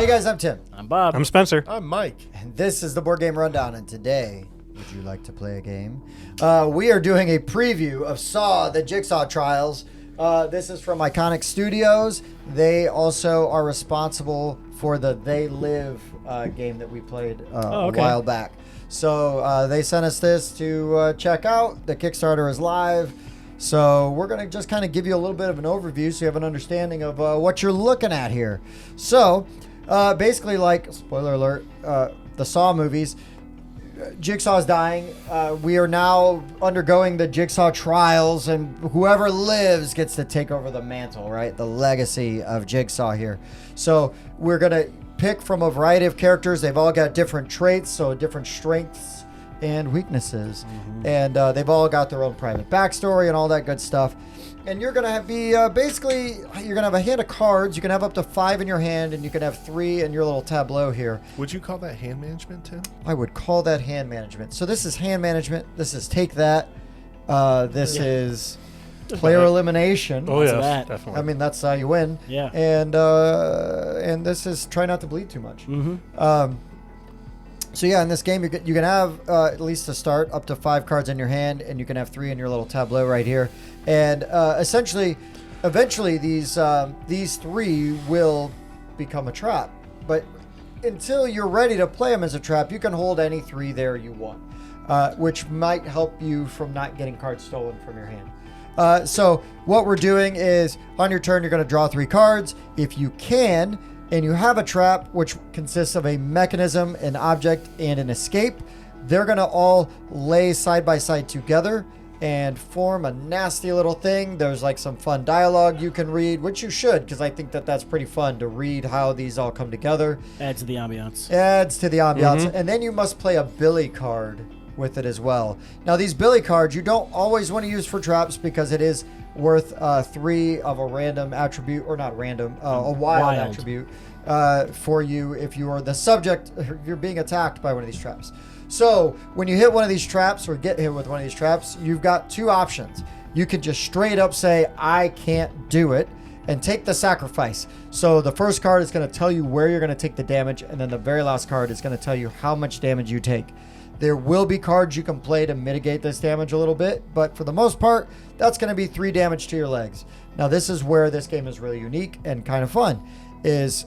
Hey guys, I'm Tim. I'm Bob. I'm Spencer. I'm Mike. And this is the Board Game Rundown, and today, would you like to play a game? We are doing a preview of Saw, the Jigsaw Trials. This is from Iconiq Studios. They also are responsible for the They Live game that we played a while back. So they sent us this to check out. The Kickstarter is live. So we're going to just kind of give you a little bit of an overview so you have an understanding of what you're looking at here. So basically, like, spoiler alert, the Saw movies, Jigsaw's dying. We are now undergoing the Jigsaw trials, and whoever lives gets to take over the mantle, right? The legacy of Jigsaw here. So we're going to pick from a variety of characters. They've all got different traits, so different strengths and weaknesses. And they've all got their own private backstory and all that good stuff. And you're going to be basically, you're going to have a hand of cards. You can have up to 5 in your hand, and you can have 3 in your little tableau here. Would you call that hand management, Tim? I would call that hand management. So this is hand management. This is take that. This is player elimination. Oh, yeah, that. definitely. I mean, that's how you win. Yeah. And this is try not to bleed too much. So yeah, in this game, you can have, at least to start, up to 5 cards in your hand, and you can have 3 in your little tableau right here. And essentially, eventually, these 3 will become a trap. But until you're ready to play them as a trap, you can hold any 3 there you want, which might help you from not getting cards stolen from your hand. So what we're doing is, on your turn, you're going to draw 3 cards. If you can, and you have a trap, which consists of a mechanism, an object, and an escape, they're going to all lay side by side together and form a nasty little thing. There's like some fun dialogue you can read, which you should, because I think that that's pretty fun to read how these all come together. Adds to the ambiance. Adds to the ambiance. And then you must play a Billy card with it as well. Now, these Billy cards you don't always want to use for traps because it is worth 3 of a random attribute, or not random, a wild attribute for you if you are the subject, you're being attacked by one of these traps. So when you hit one of these traps or get hit with one of these traps, you've got 2 options. You can just straight up say, I can't do it, and take the sacrifice. So the first card is going to tell you where you're going to take the damage, and then the very last card is going to tell you how much damage you take. There will be cards you can play to mitigate this damage a little bit, but for the most part, that's going to be 3 damage to your legs. Now, this is where this game is really unique and kind of fun, is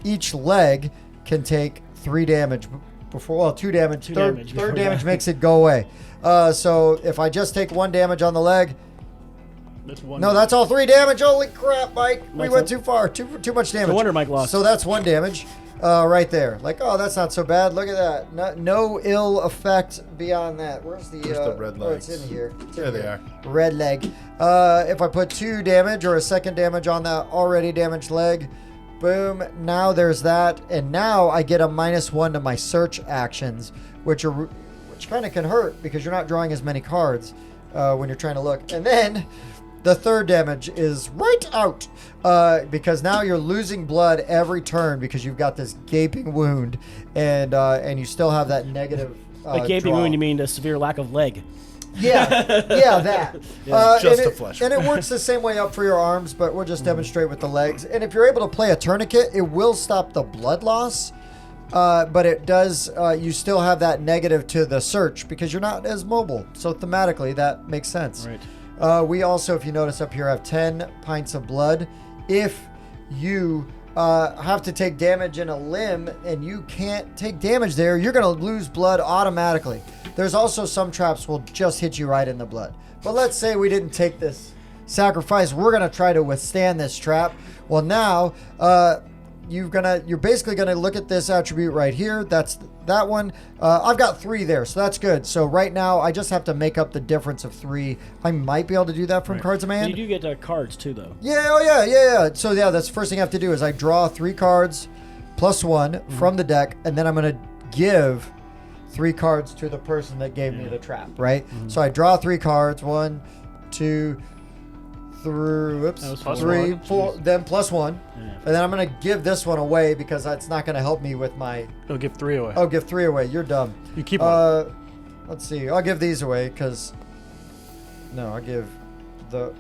each leg can take 3 damage before, well, 2 damage. Third damage makes it go away. So if I just take 1 damage on the leg, that's all 3 damage. Holy crap, Mike. We went too far. Too much damage. No wonder Mike lost. So that's 1 damage. Right there. Like, oh, that's not so bad. Look at that. No ill effect beyond that. Where's the red Oh, legs. it's in here. There they are. Red leg. If I put 2 damage or a second damage on that already damaged leg, boom. Now there's that. And now I get a -1 to my search actions, which kind of can hurt because you're not drawing as many cards when you're trying to look. And then the 3rd damage is right out because now you're losing blood every turn because you've got this gaping wound, and you still have that negative A gaping draw. wound, you mean a severe lack of leg? Yeah, that. Just and a flesh and it works the same way up for your arms, but we'll just demonstrate with the legs. And if you're able to play a tourniquet, it will stop the blood loss. But it does, you still have that negative to the search because you're not as mobile. So thematically, that makes sense. Right. We also, if you notice up here, have 10 pints of blood. If you have to take damage in a limb and you can't take damage there, you're going to lose blood automatically. There's also some traps will just hit you right in the blood. But let's say we didn't take this sacrifice. We're going to try to withstand this trap. Well, now you're basically gonna look at this attribute right here. That's that one. I've got 3 there, so that's good. So right now I just have to make up the difference of 3. I might be able to do that from cards in my hand. You do get cards too, though. Yeah. So yeah, that's the first thing I have to do is I draw 3 cards +1 from the deck, and then I'm gonna give 3 cards to the person that gave me the trap. Right. So I draw 3 cards. 1, 2, 3, 3, 4, then +1. And then I'm going to give this one away because that's not going to help me with my... He'll give 3 away. Oh, give 3 away. You're dumb. You keep one. Let's see. I'll give these away because... No, I'll give the...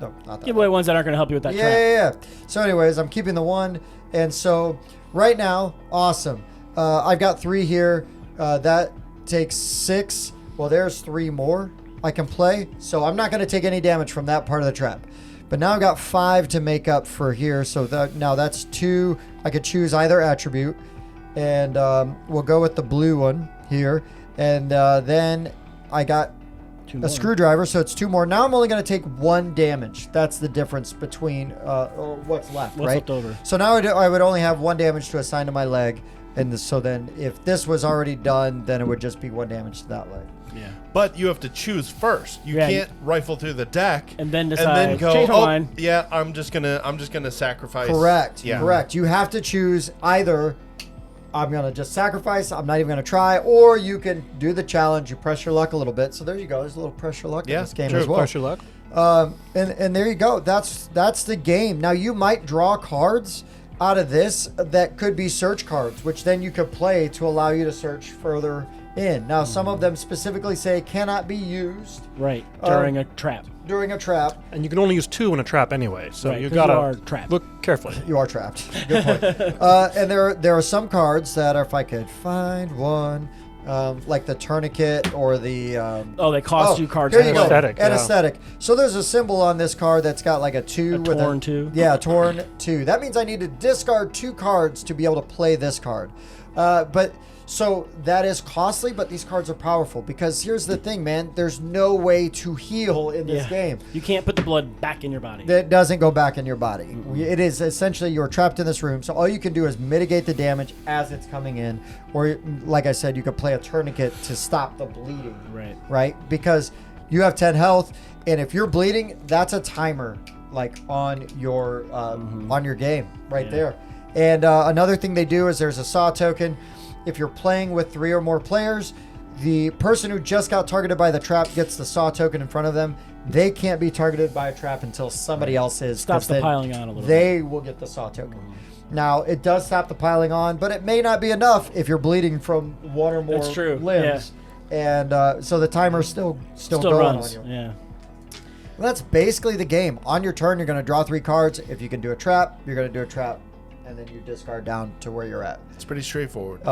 No, not that Give one. away ones that aren't going to help you with that trap. Yeah. So anyways, I'm keeping the 1. And so right now, awesome. I've got 3 here. That takes 6. Well, there's 3 more I can play. So I'm not going to take any damage from that part of the trap. But now I've got 5 to make up for here. So now that's 2. I could choose either attribute. And we'll go with the blue one here. And then I got a screwdriver, so it's 2 more. Now I'm only going to take 1 damage. That's the difference between what's left, What's right? left over. So now I would only have 1 damage to assign to my leg. And so then if this was already done, then it would just be 1 damage to that leg. Yeah. But you have to choose first. You can't rifle through the deck And then decide, go, change my mind. yeah, I'm just gonna sacrifice. Correct. Yeah. Correct. You have to choose either I'm going to just sacrifice, I'm not even going to try, or you can do the challenge, you press your luck a little bit. So there you go. There's a little pressure luck in this game as well. Pressure luck. And there you go. That's the game. Now you might draw cards out of this that could be search cards, which then you could play to allow you to search further in. Now some of them specifically say cannot be used Right. During a trap. during a trap. And you can only use 2 in a trap anyway, so Right, you 'cause gotta you are trapped. look carefully. You are trapped. Good point. And there are some cards that, if I could find one, like the tourniquet or the They cost you cards. Here you go. Anesthetic, yeah. Anesthetic. So there's a symbol on this card that's got like a 2 with torn 2. Yeah, torn 2. That means I need to discard 2 cards to be able to play this card. So that is costly, but these cards are powerful because here's the thing, man. There's no way to heal in this game. You can't put the blood back in your body. That doesn't go back in your body. It is essentially you're trapped in this room. So all you can do is mitigate the damage as it's coming in. Or like I said, you could play a tourniquet to stop the bleeding. Right. Right? Because you have 10 health. And if you're bleeding, that's a timer like on your game right there. And another thing they do is there's a saw token. If you're playing with 3 or more players, the person who just got targeted by the trap gets the saw token in front of them. They can't be targeted by a trap until somebody else is. Stops the piling on a little They will get the saw token. Now, it does stop the piling on, but it may not be enough if you're bleeding from 1 or more That's true. limbs. And so the timer's still going runs. on you. Yeah. Well, that's basically the game. On your turn, you're going to draw 3 cards. If you can do a trap, you're going to do a trap. And then you discard down to where you're at. It's pretty straightforward.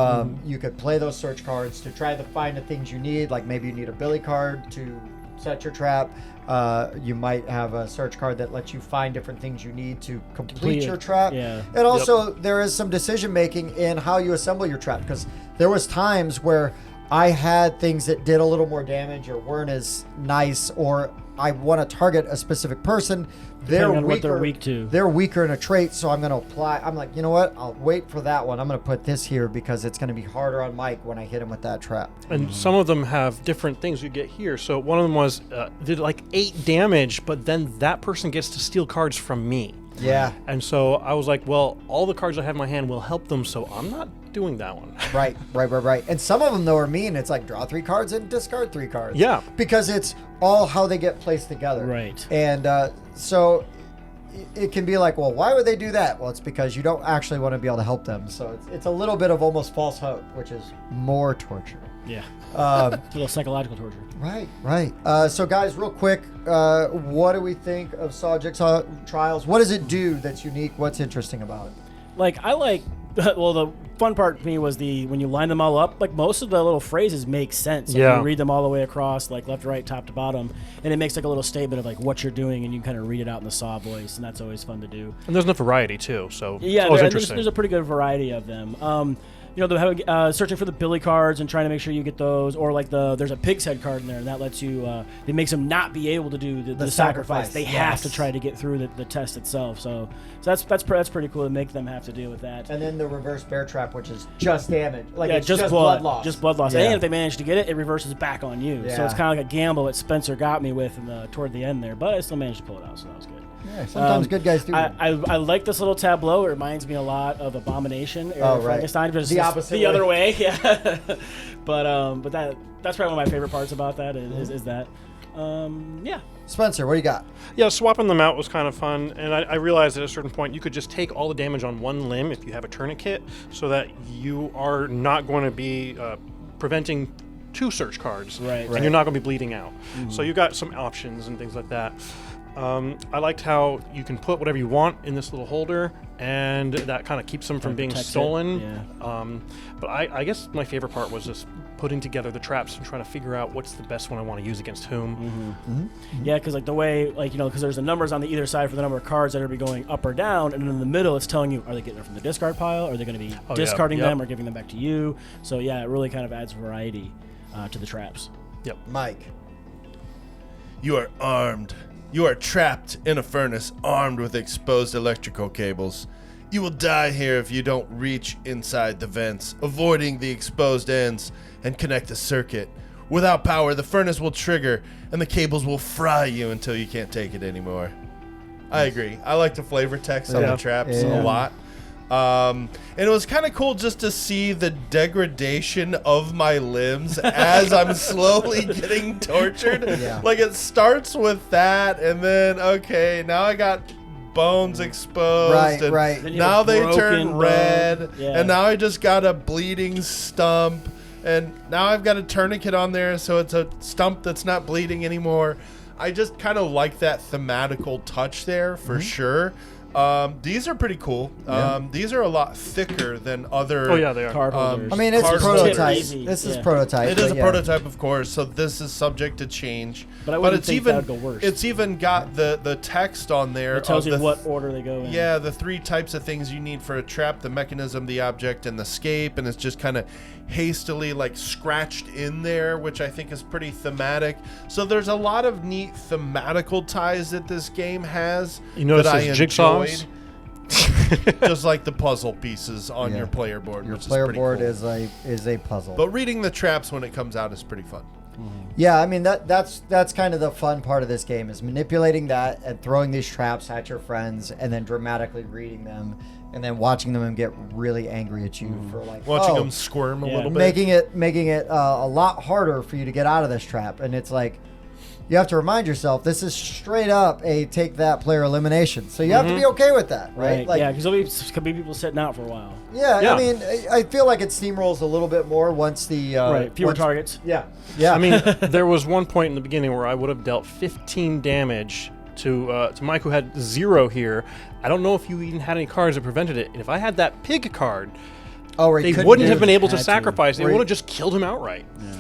You could play those search cards to try to find the things you need. Like maybe you need a billy card to set your trap. You might have a search card that lets you find different things you need to complete your trap. Yeah. And also there is some decision making in how you assemble your trap, because there was times where I had things that did a little more damage or weren't as nice, or I want to target a specific person. They're Depending on weaker. what they're weak to. They're weaker in a trait, so I'm going to apply. I'm like, you know what? I'll wait for that one. I'm going to put this here because it's going to be harder on Mike when I hit him with that trap. And some of them have different things you get here. So one of them was did like 8 damage, but then that person gets to steal cards from me. Yeah. And so I was like, well, all the cards I have in my hand will help them, so I'm not doing that one. Right. And some of them, though, are mean. It's like draw 3 cards and discard 3 cards. Yeah. Because it's all how they get placed together. Right. And so it can be like, well, why would they do that? Well, it's because you don't actually want to be able to help them. So it's a little bit of almost false hope, which is more torture. Yeah. It's a little psychological torture. Right. So, guys, real quick, what do we think of Jigsaw Trials? What does it do that's unique? What's interesting about it? Well, the fun part to me was when you line them all up, like most of the little phrases make sense. Like Yeah. You read them all the way across, like left to right, top to bottom, and it makes like a little statement of like what you're doing, and you kind of read it out in the Saw voice, and that's always fun to do. And there's enough variety too, so Yeah, it's always there's interesting. a pretty good variety of them. They're having, searching for the Billy cards and trying to make sure you get those, or like there's a pig's head card in there, and that lets you. It makes them not be able to do the sacrifice. They have to try to get through the test itself. So that's pretty cool to make them have to deal with that. And then the reverse bear trap, which is just damage. Like Yeah, it's just blood loss. Just blood loss. Yeah. And if they manage to get it, it reverses back on you. So Yeah. it's kind of like a gamble that Spencer got me with toward the end there, but I still managed to pull it out, so that was good. Yeah, sometimes good guys do. I like this little tableau. It reminds me a lot of Abomination. Oh, right. Frankenstein, but it's The just opposite the way. other way. Yeah. but that's probably one of my favorite parts about that is that. Yeah. Spencer, what do you got? Yeah, swapping them out was kind of fun, and I realized at a certain point you could just take all the damage on one limb if you have a tourniquet, so that you are not going to be preventing 2 search cards, Right. and you're not going to be bleeding out. So you got some options and things like that. I liked how you can put whatever you want in this little holder, and that kind of keeps them from being protects it, stolen. yeah. But I guess my favorite part was just putting together the traps and trying to figure out what's the best one I want to use against whom. Yeah, because like the way, like, you know, because there's the numbers on the either side for the number of cards that are going to be going up or down, and in the middle it's telling you, are they getting them from the discard pile? Are they going to be discarding them or giving them back to you? So yeah, it really kind of adds variety to the traps. Yep. Mike. You are armed. You are trapped in a furnace, armed with exposed electrical cables. You will die here if you don't reach inside the vents, avoiding the exposed ends, and connect the circuit. Without power, the furnace will trigger, and the cables will fry you until you can't take it anymore. I agree. I like the flavor text on the traps a lot. And it was kind of cool just to see the degradation of my limbs as I'm slowly getting tortured. Like, it starts with that, and then, okay, now I got bones exposed. And now they turn red, and now I just got a bleeding stump, and now I've got a tourniquet on there, so it's a stump that's not bleeding anymore. I just kind of like that thematical touch there, for sure. These are pretty cool. These are a lot thicker than other. Oh yeah, they are. Card holders. I mean, it's Card prototype. holders. This is prototype. It is a prototype, of course, so this is subject to change. But I wouldn't it's think even that would go worse. it's even got the text on there. It tells of you the what order they go in. Yeah, the 3 types of things you need for a trap: the mechanism, the object, and the scape. And it's just kind of hastily like scratched in there, which I think is pretty thematic. So there's a lot of neat thematical ties that this game has. You notice that I there's enjoyed. jigsaws? Just like the puzzle pieces on your player board. Your which player is pretty board cool. is a puzzle. But reading the traps when it comes out is pretty fun. Yeah, I mean that's kind of the fun part of this game, is manipulating that and throwing these traps at your friends and then dramatically reading them and then watching them get really angry at you for like Watching them squirm a little bit. making it a lot harder for you to get out of this trap. And it's like, you have to remind yourself, this is straight up a take that player elimination. So you have to be okay with that, right? Like, yeah, because there'll be people sitting out for a while. yeah, Yeah. I mean, I feel like it steamrolls a little bit more once the Fewer targets. Yeah. I mean, there was one point in the beginning where I would have dealt 15 damage to Mike, who had 0 here. I don't know if you even had any cards that prevented it. And if I had that pig card, they wouldn't have been able to sacrifice. They would have just killed him outright. Yeah.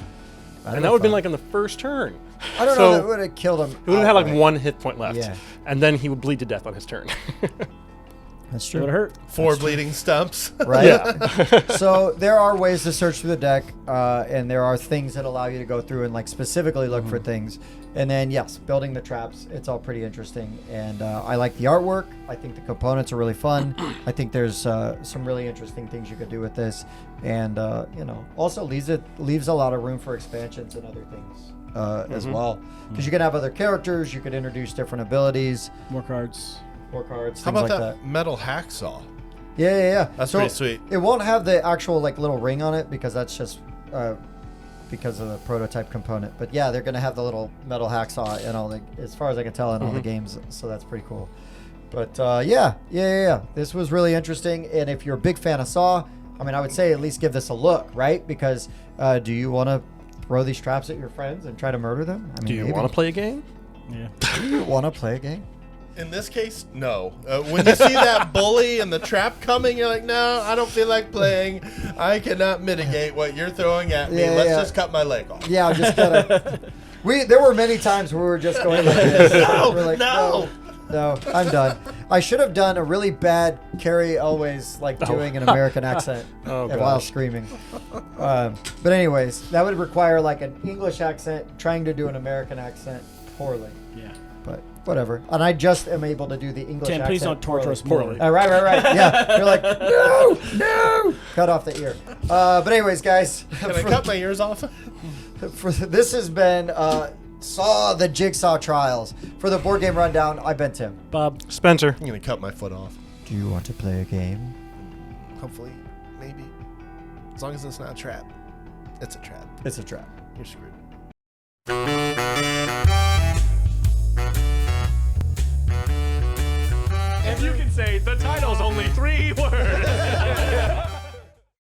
And that would have been like on the first turn. I don't know. That would have killed him. He would have had like 1 hit point left. Yeah. And then he would bleed to death on his turn. That's It true. would hurt. 4 bleeding stumps. Right? Yeah. So there are ways to search through the deck, and there are things that allow you to go through and like specifically look for things. And then, yes, building the traps, it's all pretty interesting. And I like the artwork. I think the components are really fun. I think there's some really interesting things you could do with this. And, also leaves a lot of room for expansions and other things as well. Because you can have other characters, you could introduce different abilities. More cards. More cards, How things about like that metal hacksaw? Yeah. That's So pretty sweet. It won't have the actual like little ring on it because that's just because of the prototype component. But yeah, they're gonna have the little metal hacksaw in all the, as far as I can tell, in all the games. So that's pretty cool. But yeah. This was really interesting. And if you're a big fan of Saw, I mean, I would say at least give this a look, right? Because do you want to throw these traps at your friends and try to murder them? I mean, Do you want to play a game? Yeah. Do you want to play a game? In this case, no. When you see that bully and the trap coming, you're like, no, I don't feel like playing. I cannot mitigate what you're throwing at me. Yeah, Let's yeah. just cut my leg off. Yeah, I'm just gonna. There were many times where we were just going like this. We're like, no, I'm done. I should have done a really bad Carrie Elways doing an American accent while screaming. But anyways, that would require like an English accent trying to do an American accent poorly. Yeah. But whatever. And I just am able to do the English Tim, accent. please don't torture us poorly. more. Right. Yeah. You're like, no. Cut off the ear. But anyways, guys. Can I cut my ears off? This has been Saw the Jigsaw Trials. For the Board Game Rundown, I've been Tim. Bob. Spencer. I'm going to cut my foot off. Do you want to play a game? Hopefully. Maybe. As long as it's not a trap. It's a trap. It's a trap. You're screwed.